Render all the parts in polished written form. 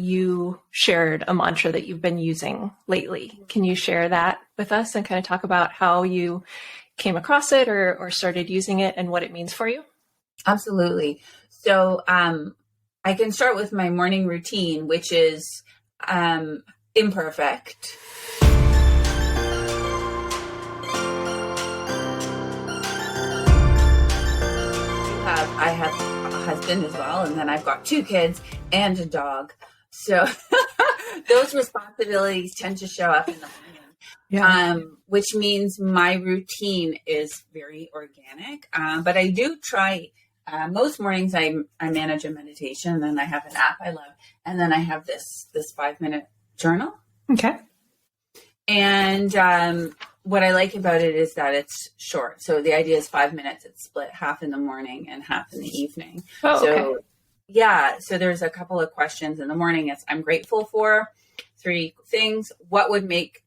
you shared a mantra that you've been using lately. Can you share that with us and kind of talk about how you came across it or started using it and what it means for you? Absolutely. So I can start with my morning routine, which is imperfect. I have a husband as well, and then I've got 2 kids and a dog. So those responsibilities tend to show up in the morning, which means my routine is very organic. But I do try, most mornings I manage a meditation, and then I have an app I love, and then I have this 5-minute journal. Okay. And what I like about it is that it's short. So the idea is 5 minutes. It's split half in the morning and half in the evening. Oh, so okay. yeah. So there's a couple of questions in the morning. It's I'm grateful for 3 things.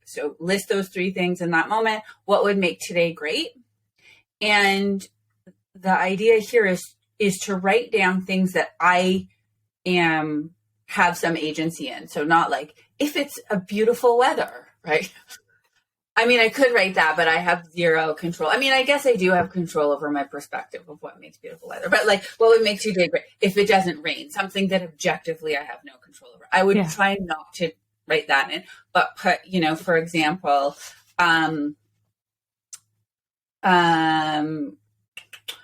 So list those 3 things in that moment. What would make today great? And the idea here is to write down things that I have some agency in. So not like if it's a beautiful weather, right? I mean, I could write that, but I have 0 control. I mean, I guess I do have control over my perspective of what makes beautiful weather, but like what would make today great if it doesn't rain, something that objectively I have no control over. I would try not to write that in, but put, for example,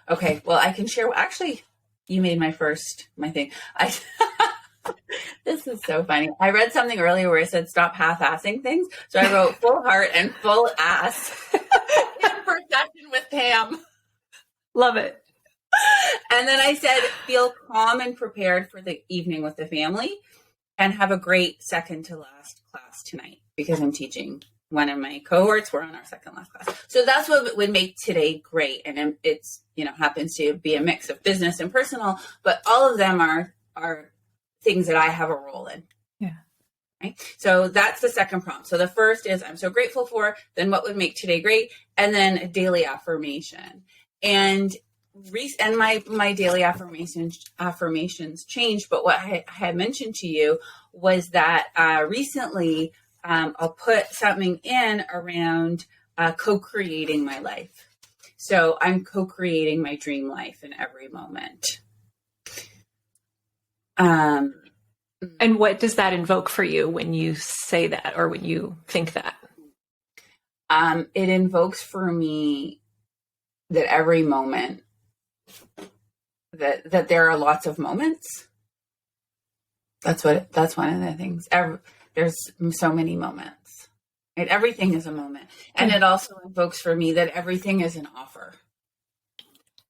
okay, well, I can share, actually, you made my thing. This is so funny. I read something earlier where it said stop half-assing things. So I wrote full heart and full ass Imperfect with Pam. Love it. And then I said feel calm and prepared for the evening with the family and have a great second to last class tonight because I'm teaching one of my cohorts. We're on our second last class. So that's what would make today great. And it's, happens to be a mix of business and personal, but all of them are things that I have a role in. Yeah. Right. So that's the second prompt. So the first is I'm so grateful for, then what would make today great? And then a daily affirmation. And my daily affirmations changed. But what I had mentioned to you was that recently I'll put something in around co-creating my life. So I'm co-creating my dream life in every moment. And what does that invoke for you when you say that or when you think that? It invokes for me that every moment that there are lots of moments. That's one of the things. There's so many moments. Right? Everything is a moment. And it also invokes for me that everything is an offer.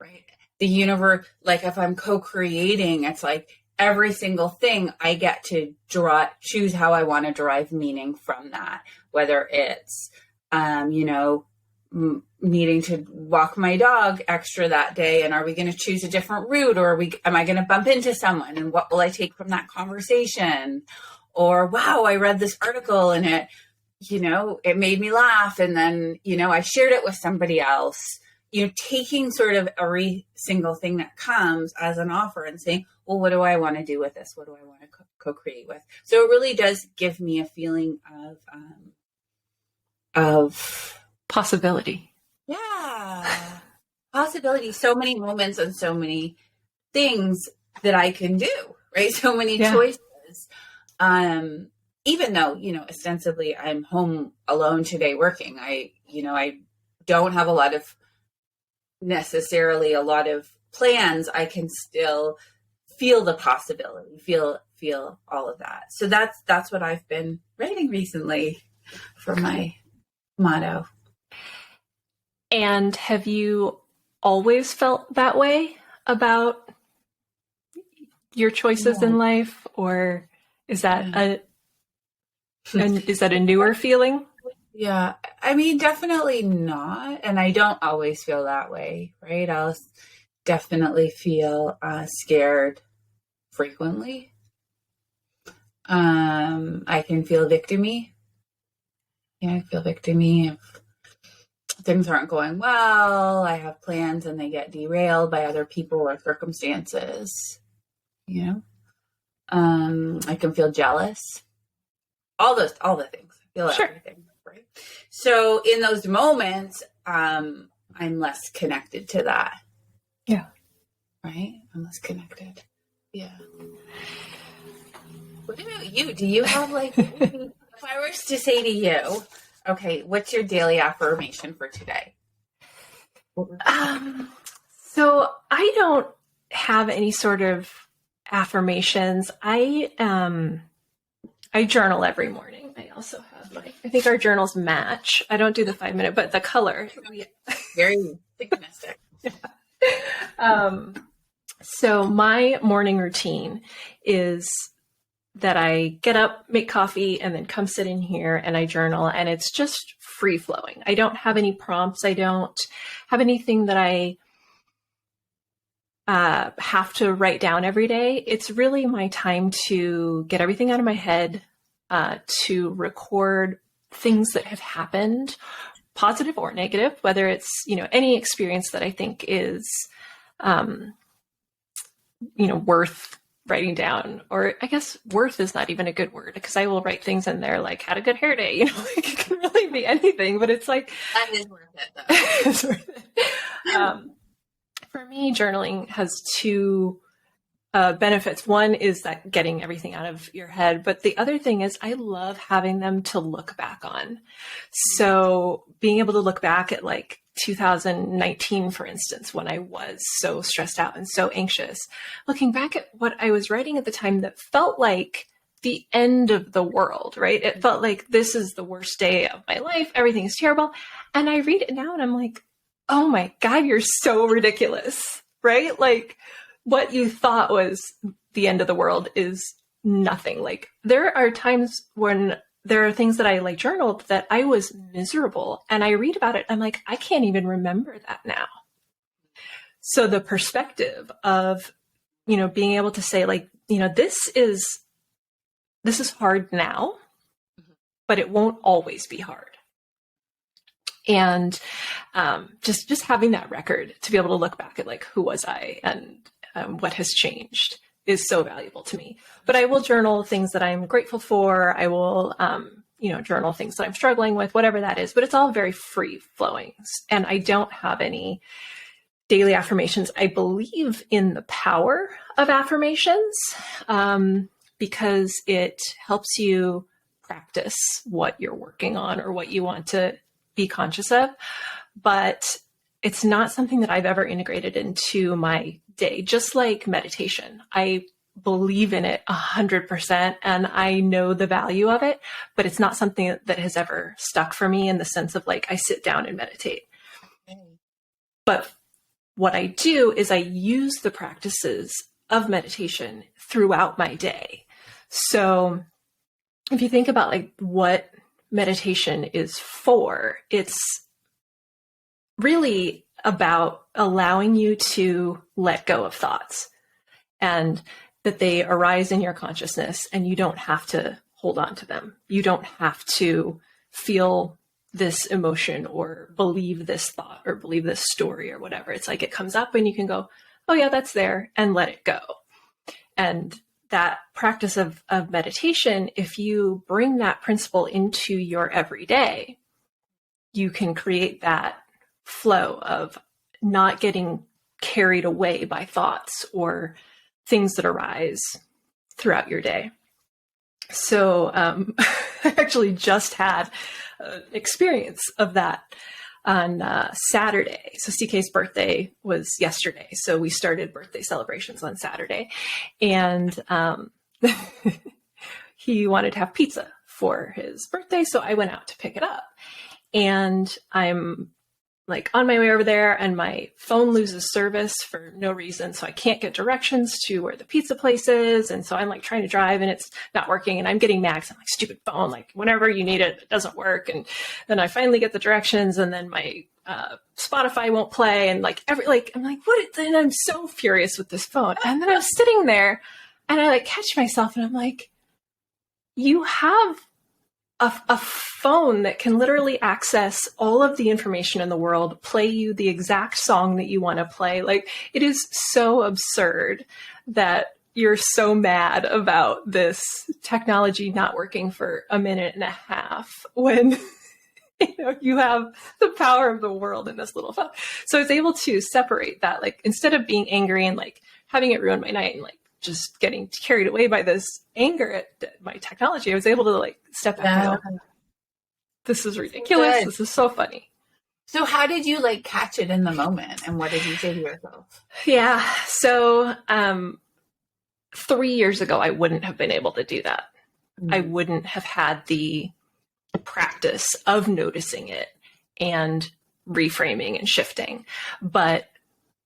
Right? The universe, like if I'm co-creating, it's like every single thing I get to choose how I want to derive meaning from that, whether it's, needing to walk my dog extra that day. And are we going to choose a different route or am I going to bump into someone and what will I take from that conversation? Or, wow, I read this article and it made me laugh. And then, I shared it with somebody else. Taking sort of every single thing that comes as an offer and saying, well, what do I want to do with this? What do I want to co-create with? So it really does give me a feeling of possibility. Yeah. Possibility. So many moments and so many things that I can do, right? So many choices. Even though, ostensibly I'm home alone today working, I don't have necessarily a lot of plans. I can still feel the possibility, feel all of that. So that's what I've been writing recently for my motto. And have you always felt that way about your choices in life, or is that a newer feeling? Yeah, I mean, definitely not. And I don't always feel that way, right? I'll definitely feel scared frequently. I can feel victim-y. Yeah, I feel victim-y if things aren't going well. I have plans and they get derailed by other people or circumstances, I can feel jealous. All the things. I feel everything. Right. So in those moments, I'm less connected to that. Yeah. Right? I'm less connected. Yeah. What about you? Do you have like, if I were to say to you, okay, what's your daily affirmation for today? So I don't have any sort of affirmations. I journal every morning. I also have I think our journals match. I don't do the 5-minute, but the color. Very synchronistic. So my morning routine is that I get up, make coffee, and then come sit in here and I journal, and it's just free flowing. I don't have any prompts. I don't have anything that I have to write down every day. It's really my time to get everything out of my head, to record things that have happened, positive or negative, whether it's, any experience that I think is, worth writing down, or I guess worth is not even a good word, because I will write things in there like had a good hair day, it can really be anything, but it's like, that is worth it though. It's worth it. For me, journaling has two benefits. One is that getting everything out of your head, but the other thing is I love having them to look back on. So being able to look back at like 2019, for instance, when I was so stressed out and so anxious, looking back at what I was writing at the time that felt like the end of the world, right? It felt like this is the worst day of my life. Everything is terrible. And I read it now and I'm like, oh my God, you're so ridiculous, right? Like what you thought was the end of the world is nothing. Like there are times when there are things that I like journaled that I was miserable, and I read about it. I'm like, I can't even remember that now. So the perspective of, being able to say like, this is hard now, but it won't always be hard. And just having that record to be able to look back at like, who was I and what has changed is so valuable to me. But I will journal things that I'm grateful for. I will, journal things that I'm struggling with, whatever that is, but it's all very free flowing. And I don't have any daily affirmations. I believe in the power of affirmations because it helps you practice what you're working on or what you want to be conscious of, but it's not something that I've ever integrated into my day, just like meditation. I believe in it 100% and I know the value of it, but it's not something that has ever stuck for me in the sense of like, I sit down and meditate. But what I do is I use the practices of meditation throughout my day. So if you think about like what meditation is for, it's really about allowing you to let go of thoughts and that they arise in your consciousness and you don't have to hold on to them. You don't have to feel this emotion or believe this thought or believe this story or whatever. It's like it comes up and you can go, oh yeah, that's there, and let it go. And that practice of meditation, if you bring that principle into your everyday, you can create that flow of not getting carried away by thoughts or things that arise throughout your day. So I actually just had an experience of that on Saturday. So CK's birthday was yesterday. So we started birthday celebrations on Saturday. And he wanted to have pizza for his birthday. So I went out to pick it up. And I'm like on my way over there and my phone loses service for no reason. So I can't get directions to where the pizza place is. And so I'm like trying to drive and it's not working and I'm getting mad. I'm like, stupid phone, like whenever you need it, it doesn't work. And then I finally get the directions and then my Spotify won't play. And like I'm like, and I'm so furious with this phone. And then I was sitting there and I like catch myself and I'm like, you have a phone that can literally access all of the information in the world, play you the exact song that you want to play. Like, it is so absurd that, you're so mad about this technology not working for a minute and a half when you have the power of the world in this little phone. So I was able to separate that, like, instead of being angry and like having it ruin my night and like just getting carried away by this anger at my technology, I was able to like step back and go, this is ridiculous. This is so funny. So how did you like catch it in the moment, and what did you say to yourself? Yeah. So 3 years ago, I wouldn't have been able to do that. I wouldn't have had the practice of noticing it and reframing and shifting. But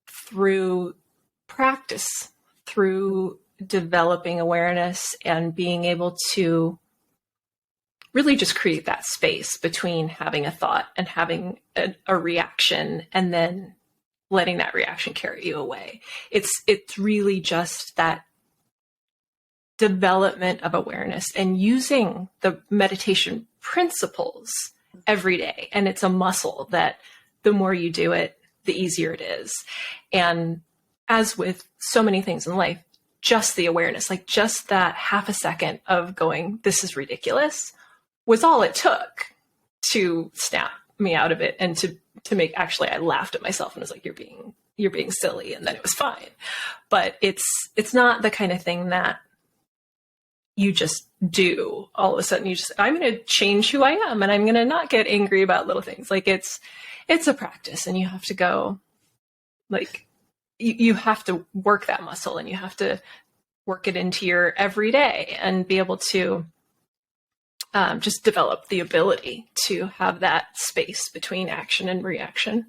through practice, through developing awareness and being able to really just create that space between having a thought and having a reaction, and then letting that reaction carry you away. It's really just that development of awareness and using the meditation principles every day. And it's a muscle that the more you do it, the easier it is. And as with so many things in life, just the awareness, like just that half a second of going, this is ridiculous, was all it took to snap me out of it, and to make, actually, I laughed at myself and was like, you're being silly. And then it was fine. But it's not the kind of thing that you just do all of a sudden. I'm going to change who I am, and I'm going to not get angry about little things. Like it's a practice, and you have to go, like, you have to work that muscle, and you have to work it into your everyday and be able to just develop the ability to have that space between action and reaction.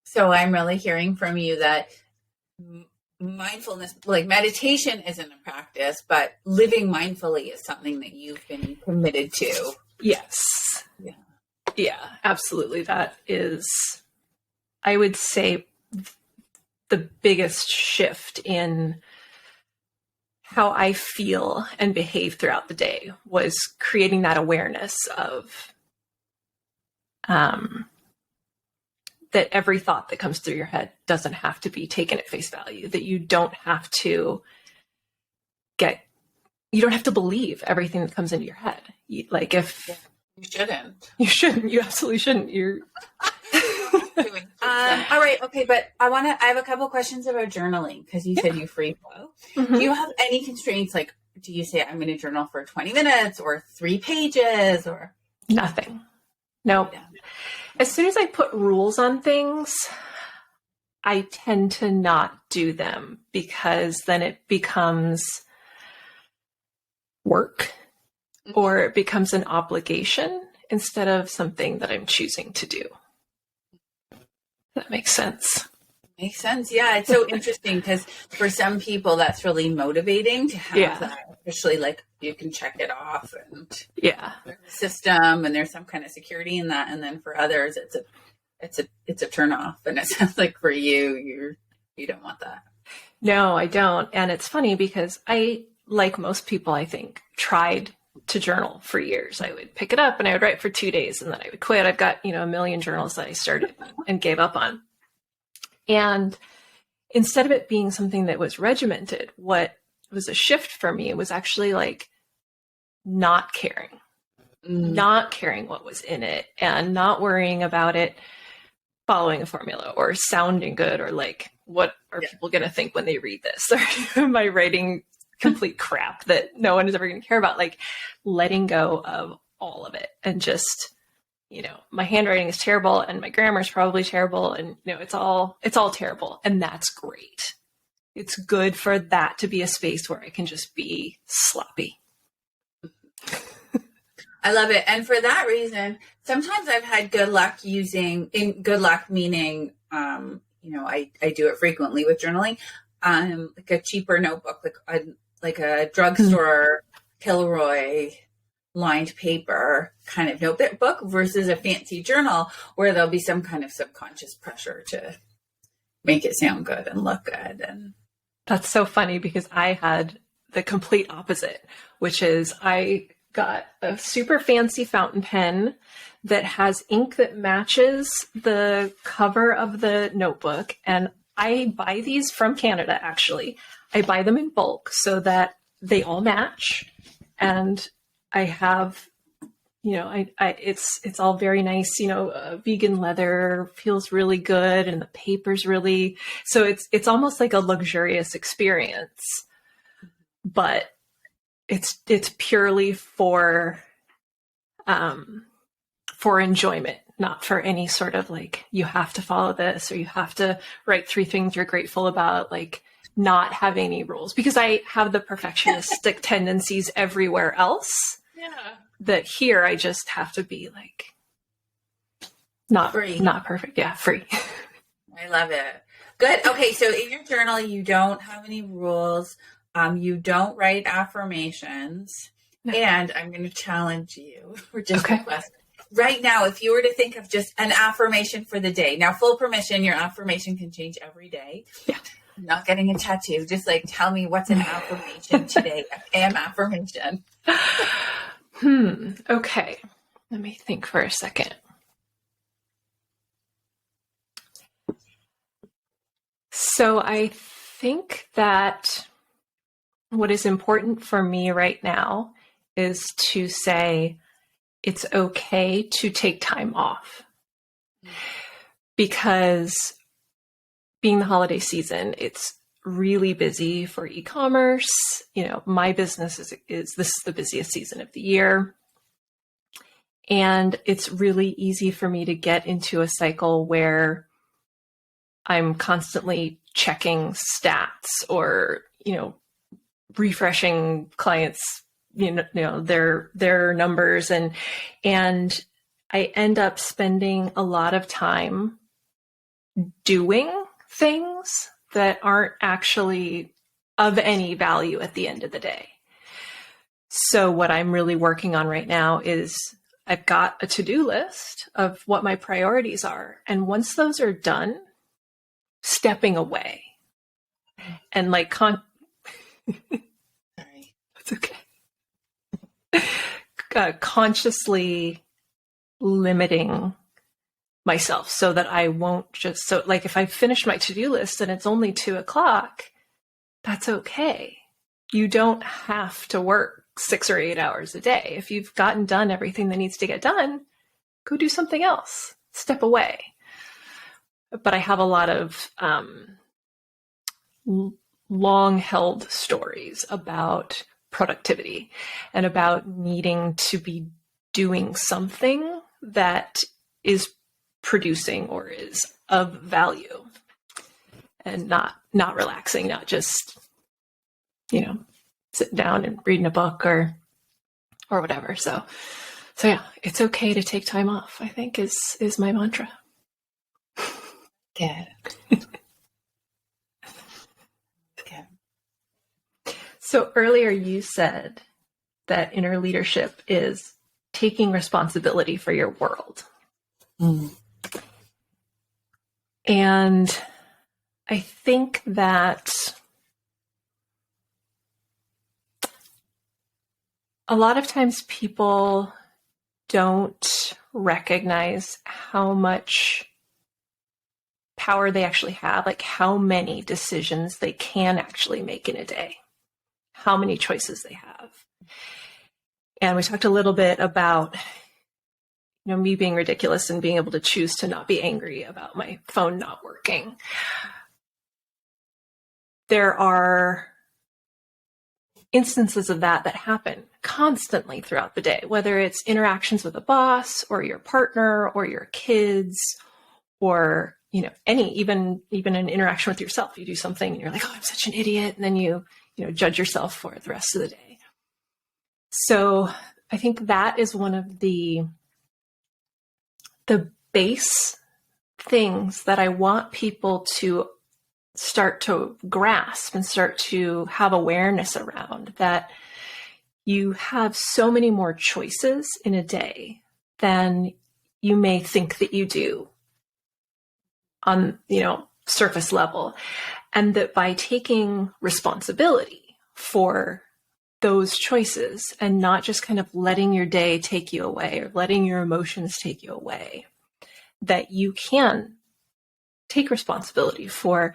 So I'm really hearing from you that mindfulness, like meditation, isn't a practice, but living mindfully is something that you've been committed to. Yes. Yeah, absolutely. That is, I would say, the biggest shift in how I feel and behave throughout the day was creating that awareness of that every thought that comes through your head doesn't have to be taken at face value, that you don't have to believe everything that comes into your head. You shouldn't. You absolutely shouldn't. All right. Okay. But I have a couple questions about journaling, because you said you free flow. Mm-hmm. Do you have any constraints? Like, do you say I'm going to journal for 20 minutes or 3 pages or nothing? No. Yeah. As soon as I put rules on things, I tend to not do them, because then it becomes work, or it becomes an obligation instead of something that I'm choosing to do. That makes sense. Makes sense. Yeah. It's so interesting, because for some people that's really motivating to have that, especially like you can check it off and the system, and there's some kind of security in that. And then for others, it's a turn off. And it sounds like for you don't want that. No, I don't. And it's funny, because I, like most people, I think, tried to journal for years. I would pick it up and I would write for 2 days, and then I would quit. I've got, a million journals that I started and gave up on. And instead of it being something that was regimented, what was a shift for me was actually like not caring what was in it, and not worrying about it following a formula or sounding good, or like, what are people going to think when they read this? Or am I writing complete crap that no one is ever going to care about? Like, letting go of all of it, and just, my handwriting is terrible, and my grammar is probably terrible, and it's all terrible, and that's great. It's good for that to be a space where I can just be sloppy. I love it. And for that reason, sometimes I've had good luck meaning, I do it frequently with journaling, like a cheaper notebook, like a drugstore Kilroy lined paper kind of notebook, versus a fancy journal where there'll be some kind of subconscious pressure to make it sound good and look good. And that's so funny, because I had the complete opposite, which is I got a super fancy fountain pen that has ink that matches the cover of the notebook. And I buy these from Canada, actually. I buy them in bulk so that they all match. And I have, it's all very nice, vegan leather feels really good. And the paper's really, so it's almost like a luxurious experience, but it's purely for enjoyment, not for any sort of like, you have to follow this or you have to write 3 things you're grateful about, like not having any rules, because I have the perfectionistic tendencies everywhere else. Yeah. That here I just have to be like not perfect. Yeah, free. I love it. Good. Okay, so in your journal, you don't have any rules. You don't write affirmations. No. And I'm going to challenge you for just a question. Right now, if you were to think of just an affirmation for the day, now full permission, your affirmation can change every day. Yeah. I'm not getting a tattoo. Just like tell me what's an affirmation today, a Pam affirmation. Okay. Let me think for a second. So I think that what is important for me right now is to say it's okay to take time off. Because being the holiday season, it's really busy for e-commerce. My business is this is the busiest season of the year. And it's really easy for me to get into a cycle where I'm constantly checking stats or, refreshing clients, their numbers, and I end up spending a lot of time doing things that aren't actually of any value at the end of the day. So what I'm really working on right now is I've got a to-do list of what my priorities are. And once those are done, stepping away and like Sorry. It's okay. Consciously limiting myself so that I won't just, so like if I finish my to-do list and it's only 2:00, that's okay. You don't have to work 6 or 8 hours a day. If you've gotten done everything that needs to get done, go do something else. Step away. But I have a lot of long-held stories about productivity and about needing to be doing something that is producing or is of value, and not relaxing, not just sitting down and reading a book or whatever. So yeah, it's okay to take time off, I think is my mantra. Yeah. Okay. So earlier you said that inner leadership is taking responsibility for your world. And I think that a lot of times people don't recognize how much power they actually have, like how many decisions they can actually make in a day, how many choices they have. And we talked a little bit about, me being ridiculous and being able to choose to not be angry about my phone not working. There are instances of that happen constantly throughout the day, whether it's interactions with a boss or your partner or your kids or, even an interaction with yourself. You do something and you're like, oh, I'm such an idiot. And then you judge yourself for it the rest of the day. So I think that is one of the base things that I want people to start to grasp and start to have awareness around, that you have so many more choices in a day than you may think that you do on, surface level. And that by taking responsibility for those choices and not just kind of letting your day take you away or letting your emotions take you away, that you can take responsibility for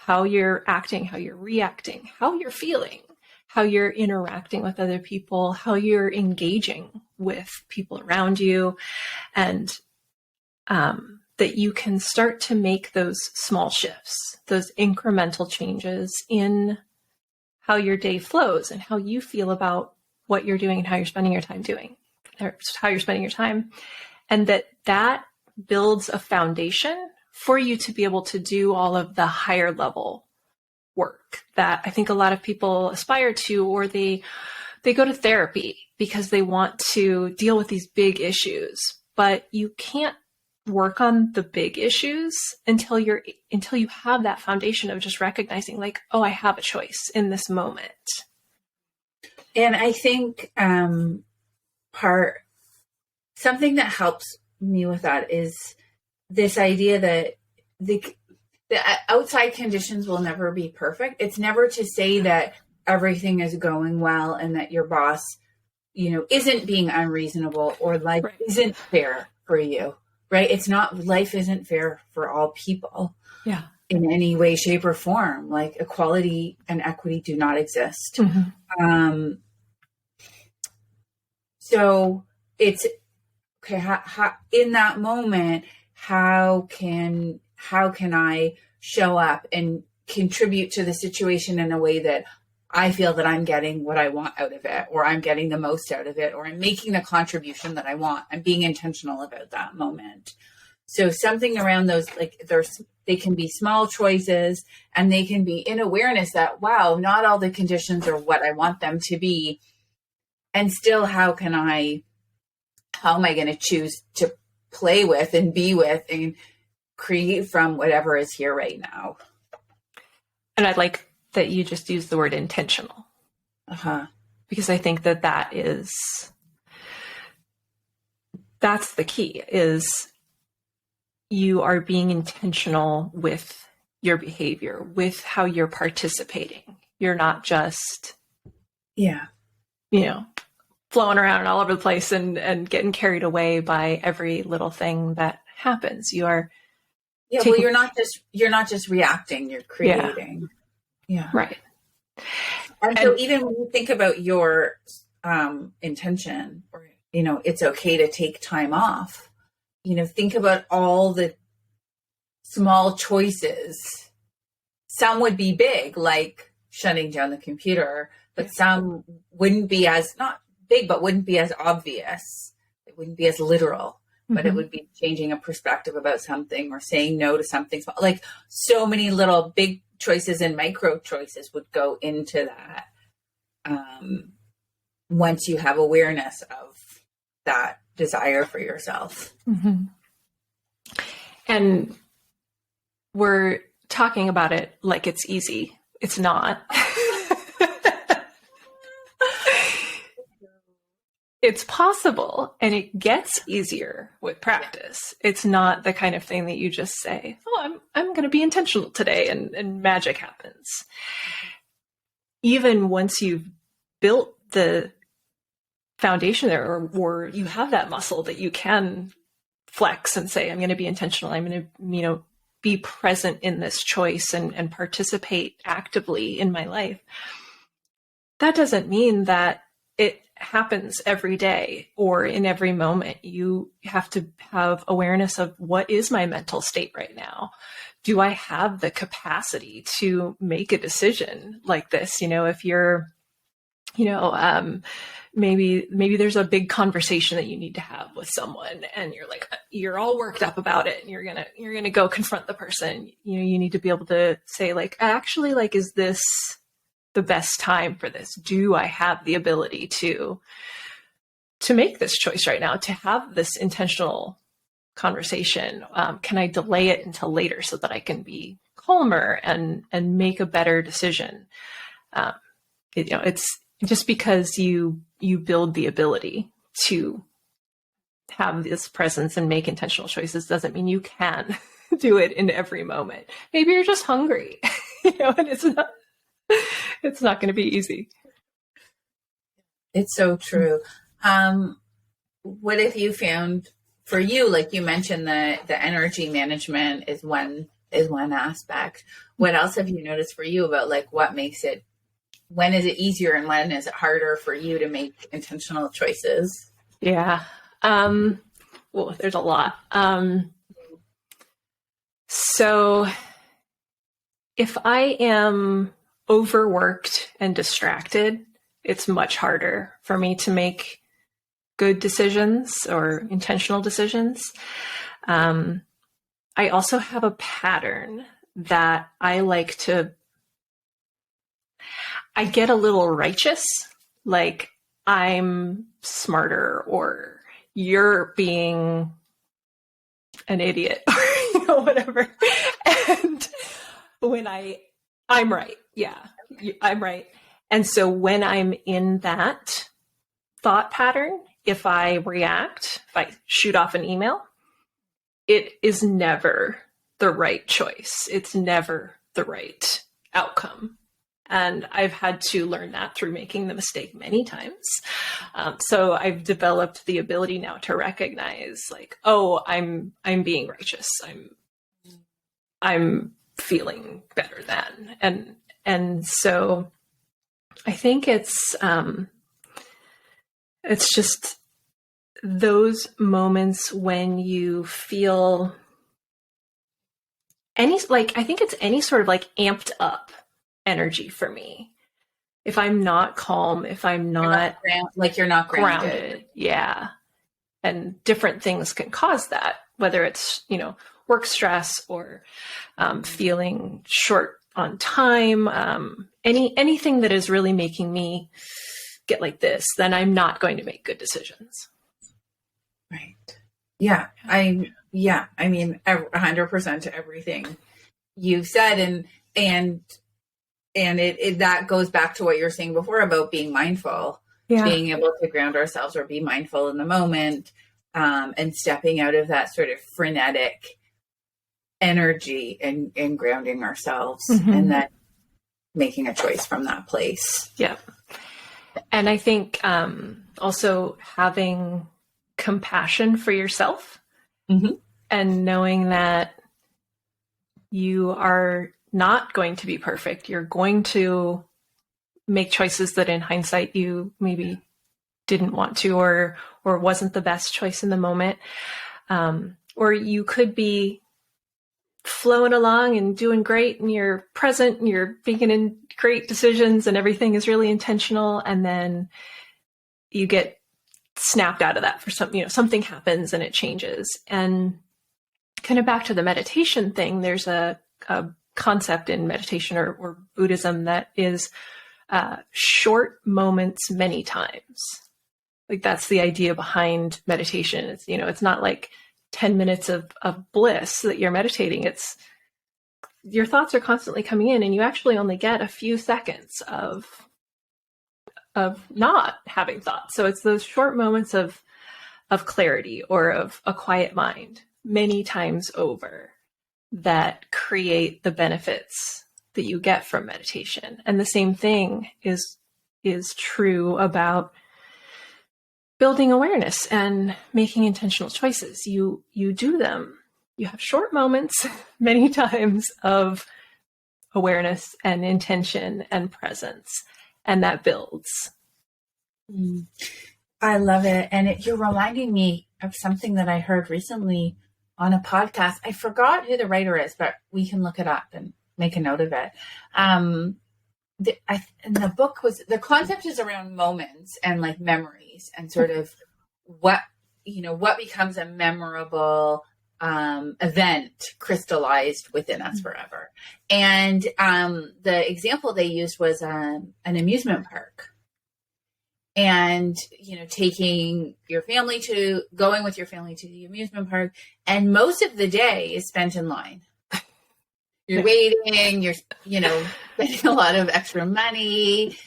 how you're acting, how you're reacting, how you're feeling, how you're interacting with other people, how you're engaging with people around you, and that you can start to make those small shifts, those incremental changes in how your day flows and how you feel about what you're doing and how you're spending your time doing, or how you're spending your time. And that builds a foundation for you to be able to do all of the higher level work that I think a lot of people aspire to, or they go to therapy because they want to deal with these big issues, but you can't work on the big issues until you have that foundation of just recognizing, like, oh, I have a choice in this moment. And I think something that helps me with that is this idea that the outside conditions will never be perfect. It's never to say that everything is going well and that your boss, isn't being unreasonable or life Right. isn't fair for you, right? It's not, life isn't fair for all people. Yeah. In any way, shape, or form. Like, equality and equity do not exist. Mm-hmm. So it's okay. How in that moment, how can I show up and contribute to the situation in a way that I feel that I'm getting what I want out of it, or I'm getting the most out of it, or I'm making the contribution that I want. I'm being intentional about that moment. So something around those, like, they can be small choices, and they can be in awareness that, wow, not all the conditions are what I want them to be. And still, how am I going to choose to play with and be with and create from whatever is here right now? And I'd like that you just use the word intentional. Because I think that's the key, is you are being intentional with your behavior, with how you're participating. You're not just, flowing around all over the place and getting carried away by every little thing that happens. You are you're not just reacting, you're creating. Yeah. Right. And so even when you think about your intention, or, it's okay to take time off, think about all the small choices. Some would be big, like shutting down the computer, but some wouldn't be as, not big, but wouldn't be as obvious. It wouldn't be as literal, but it would be changing a perspective about something, or saying no to something. Like, so many little big choices and micro choices would go into that. Once you have awareness of that desire for yourself. Mm-hmm. And we're talking about it like it's easy. It's not. It's possible, and it gets easier with practice. It's not the kind of thing that you just say, oh, I'm going to be intentional today, and magic happens. Even once you've built the foundation there, or you have that muscle that you can flex and say, I'm going to be intentional. I'm going to, be present in this choice and participate actively in my life. That doesn't mean that it happens every day or in every moment. You have to have awareness of, what is my mental state right now? Do I have the capacity to make a decision like this? If you're, maybe there's a big conversation that you need to have with someone, and you're all worked up about it, and you're gonna go confront the person. You need to be able to say, like, actually, like, is this the best time for this? Do I have the ability to make this choice right now, to have this intentional conversation? Can I delay it until later so that I can be calmer and make a better decision? It's just because you build the ability to have this presence and make intentional choices doesn't mean you can do it in every moment. Maybe you're just hungry, and it's not going to be easy. It's so true. What have you found for you? Like you mentioned, the energy management is one is one aspect. What else have you noticed for you about like what makes it, when is it easier and when is it harder for you to make intentional choices? Yeah. Well, there's a lot. So if I am overworked and distracted, it's much harder for me to make good decisions or intentional decisions. I also have a pattern that I get a little righteous, like I'm smarter or you're being an idiot or whatever. And when I'm right. Yeah, I'm right. And so when I'm in that thought pattern, if I react, if I shoot off an email, it is never the right choice. It's never the right outcome. And I've had to learn that through making the mistake many times. So I've developed the ability now to recognize, like, oh, I'm being righteous. I'm feeling better than. And so I think it's just those moments when you feel I think it's any sort of like amped up energy for me. If I'm not calm, if I'm not you're not grounded. Yeah. And different things can cause that, whether it's, work stress or feeling short on time, anything that is really making me get like this, then I'm not going to make good decisions. Right. Yeah. I mean, 100% to everything you've said. And it that goes back to what you were saying before about being mindful, being able to ground ourselves or be mindful in the moment, and stepping out of that sort of frenetic energy and grounding ourselves, and then making a choice from that place. Yeah. And I think also having compassion for yourself, and knowing that you are not going to be perfect. You're going to make choices that in hindsight you maybe didn't want to, or wasn't the best choice in the moment. Or you could be flowing along and doing great and you're present and you're making in great decisions and everything is really intentional. And then you get snapped out of that for something happens and it changes. And kind of back to the meditation thing, there's a concept in meditation or Buddhism that is short moments many times. Like that's the idea behind meditation. It's not like 10 minutes of bliss that you're meditating. It's your thoughts are constantly coming in and you actually only get a few seconds of not having thoughts. So it's those short moments of clarity or of a quiet mind many times over that create the benefits that you get from meditation. And the same thing is true about building awareness and making intentional choices. You do them. You have short moments many times of awareness and intention and presence, and that builds. I love it. And you're reminding me of something that I heard recently on a podcast. I forgot who the writer is, but we can look it up and make a note of it. The book was, the concept is around moments and like memories and sort of what becomes a memorable event crystallized within us forever. And the example they used was an amusement park. And, going with your family to the amusement park. And most of the day is spent in line. You're waiting, you're spending a lot of extra money,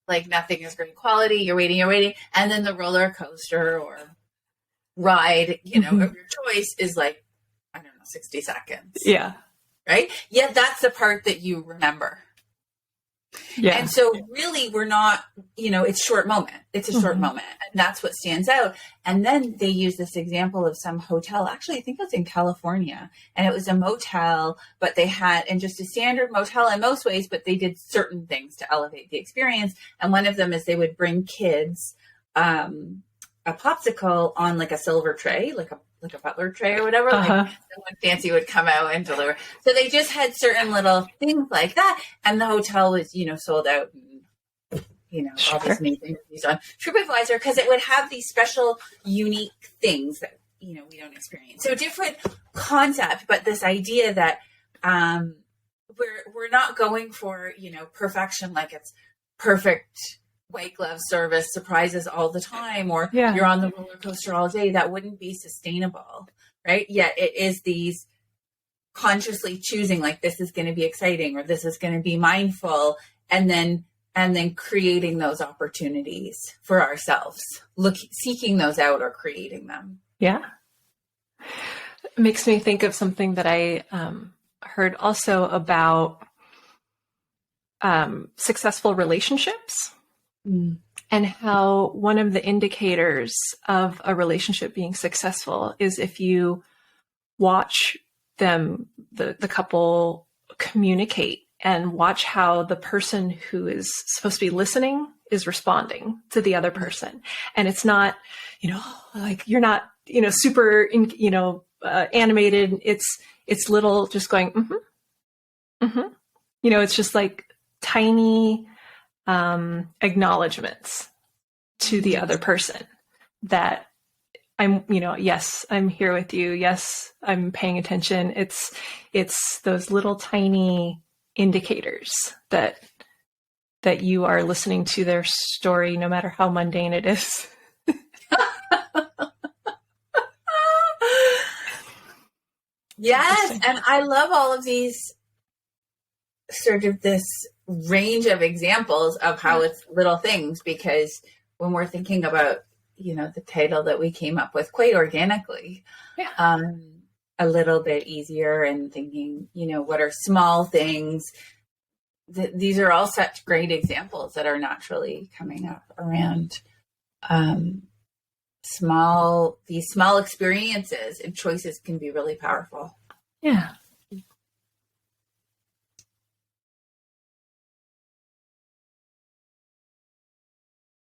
like nothing is great quality. You're waiting. And then the roller coaster or ride, of your choice is like, 60 seconds. Yeah. Right. Yet that's the part that you remember. Yeah. And so really we're not, it's short moment. It's a short moment. that's what stands out. And then they use this example of some hotel. Actually, I think it was in California, and it was a motel, but they had, and just a standard motel in most ways, but they did certain things to elevate the experience. And one of them is they would bring kids a popsicle on like a silver tray, like a butler tray or whatever. Like someone fancy would come out and deliver. So they just had certain little things like that. And the hotel was, sold out. And, all these amazing reviews on TripAdvisor, because it would have these special, unique things that, we don't experience. So different concept, but this idea that we're not going for, perfection, like it's perfect white glove service, surprises all the time, or you're on the roller coaster all day. That wouldn't be sustainable, right? Yet it is these consciously choosing, like, this is going to be exciting, or this is going to be mindful, and then creating those opportunities for ourselves, seeking those out or creating them. Yeah. It makes me think of something that I heard also about successful relationships. And how one of the indicators of a relationship being successful is if you watch them, the couple, communicate, and watch how the person who is supposed to be listening is responding to the other person. And it's not, like you're not, super, animated. It's little, just going, it's just like tiny acknowledgments to the other person that I'm, yes, I'm here with you. Yes, I'm paying attention. It's those little tiny indicators that you are listening to their story, no matter how mundane it is. Yes. And I love all of these sort of this range of examples of how it's little things, because when we're thinking about, the title that we came up with quite organically, a little bit easier, and thinking, what are small things? These are all such great examples that are naturally coming up around these small experiences and choices can be really powerful. Yeah.